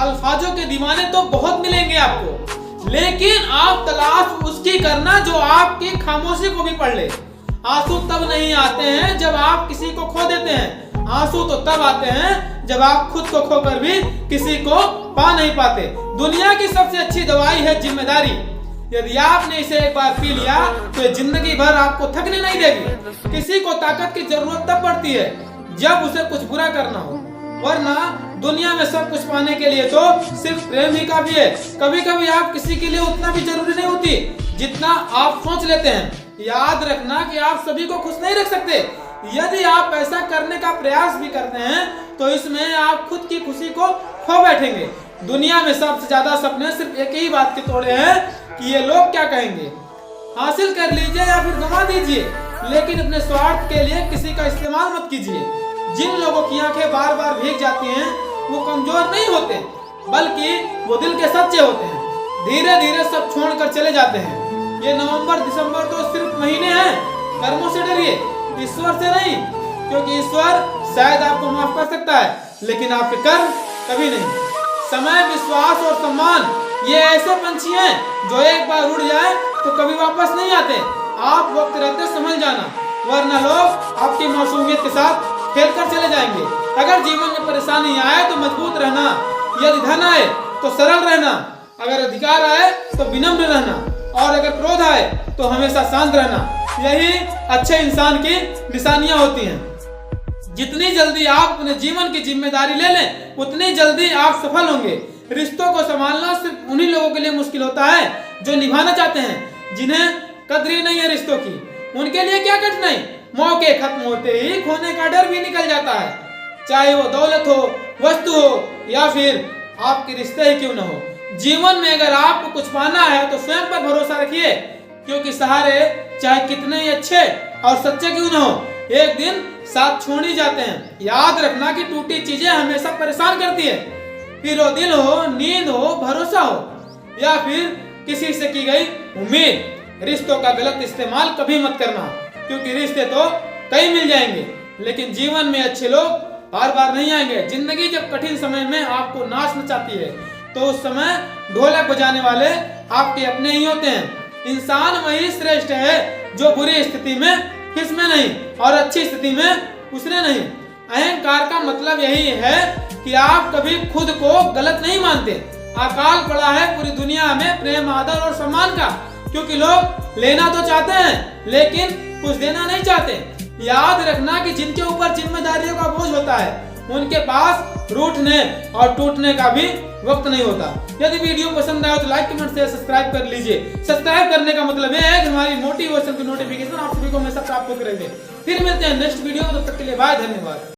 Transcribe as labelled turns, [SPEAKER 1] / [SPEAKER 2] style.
[SPEAKER 1] अल्फाजों के दीवाने तो बहुत मिलेंगे आपको, लेकिन आप तलाश उसकी करना जो आपकी खामोशी को भी पढ़ ले। आंसू तब नहीं आते हैं जब आप किसी को खो देते हैं, आंसू तो तब आते हैं जब आप खुद को खोकर भी किसी को पा नहीं पाते। दुनिया की सबसे अच्छी दवाई है जिम्मेदारी। यदि आपने इसे एक बार पी लिया तो जिंदगी भर आपको थकने नहीं देगी। किसी को ताकत की जरूरत तब पड़ती है जब उसे कुछ बुरा करना हो, वरना दुनिया में सब कुछ पाने के लिए तो सिर्फ प्रेम ही काफी है। कभी कभी आप किसी के लिए उतना भी जरूरी नहीं होती जितना आप सोच लेते हैं। याद रखना कि आप सभी को खुश नहीं रख सकते। यदि आप ऐसा करने का प्रयास भी करते हैं तो इसमें आप खुद की खुशी को खो बैठेंगे। दुनिया में सबसे ज्यादा सपने सिर्फ एक ही बात के तोड़े हैं कि ये लोग क्या कहेंगे। हासिल कर लीजिए या फिर गंवा दीजिए, लेकिन अपने स्वार्थ के लिए किसी का इस्तेमाल मत कीजिए। जिन लोगों की आंखें बार बार भीग जाती हैं वो कमजोर नहीं होते, बल्कि वो दिल के सच्चे होते हैं। धीरे धीरे सब छोड़कर चले जाते हैं। ये नवंबर दिसंबर तो सिर्फ महीने हैं। कर्मों से डरिए, ईश्वर से नहीं, क्योंकि ईश्वर शायद आपको माफ कर सकता है लेकिन आपके कर्म कभी नहीं। समय, विश्वास और सम्मान ये ऐसे पंछी हैं जो एक बार उड़ जाए तो कभी वापस नहीं आते। आप वक्त रहते संभल जाना, वरना लोग आपकी मासूमियत के साथ खेलकर चले जाएंगे। अगर जीवन में परेशानी आए तो मजबूत रहना, यदि धन आए तो सरल रहना, अगर अधिकार आए तो विनम्र रहना, और अगर क्रोध आए तो हमेशा शांत रहना। यही अच्छे इंसान की निशानियां होती हैं। जितनी जल्दी आप अपने जीवन की जिम्मेदारी ले लें उतनी जल्दी आप सफल होंगे। रिश्तों को संभालना सिर्फ उन्हीं लोगों के लिए मुश्किल होता है जो निभाना चाहते हैं, जिन्हें कद्र ही नहीं है रिश्तों की। उनके लिए क्या कठिनाई, मौके खत्म होते ही खोने का डर भी निकल जाता है। चाहे वो दौलत हो, वस्तु हो या फिर आपके रिश्ते ही क्यों न हो। जीवन में अगर आपको कुछ पाना है तो स्वयं पर भरोसा रखिए, क्योंकि सहारे चाहे कितने ही अच्छे और सच्चे क्यों न हो, एक दिन साथ छोड़ ही जाते हैं। याद रखना कि टूटी चीजें हमेशा परेशान करती है। फिर वो दिल हो, नींद हो, भरोसा हो या फिर किसी से की गई उम्मीद। रिश्तों का गलत इस्तेमाल कभी मत करना, क्योंकि रिश्ते तो कई मिल जाएंगे लेकिन जीवन में अच्छे लोग बार बार नहीं आएंगे। जिंदगी जब कठिन समय में आपको नाच नचाती है तो उस समय ढोलक बजाने वाले आपके अपने ही होते हैं। इंसान वही श्रेष्ठ है जो बुरी स्थिति में किसमें नहीं और अच्छी स्थिति में उसने नहीं। अहंकार का मतलब यही है कि आप कभी खुद को गलत नहीं मानते। अकाल पड़ा है पूरी दुनिया में प्रेम, आदर और सम्मान का, क्योंकि लोग लेना तो चाहते हैं लेकिन कुछ देना नहीं चाहते। याद रखना कि जिनके ऊपर जिम्मेदारियों का बोझ होता है उनके पास रूठने और टूटने का भी वक्त नहीं होता। यदि वीडियो पसंद आया तो लाइक, कमेंट, शेयर, सब्सक्राइब कर लीजिए। सब्सक्राइब करने का मतलब यह है कि हमारी मोटिवेशन की नोटिफिकेशन आप सभी को हमेशा प्राप्त होती रहेगी। फिर मिलते हैं नेक्स्ट वीडियो में, तब तक के लिए बाय, धन्यवाद।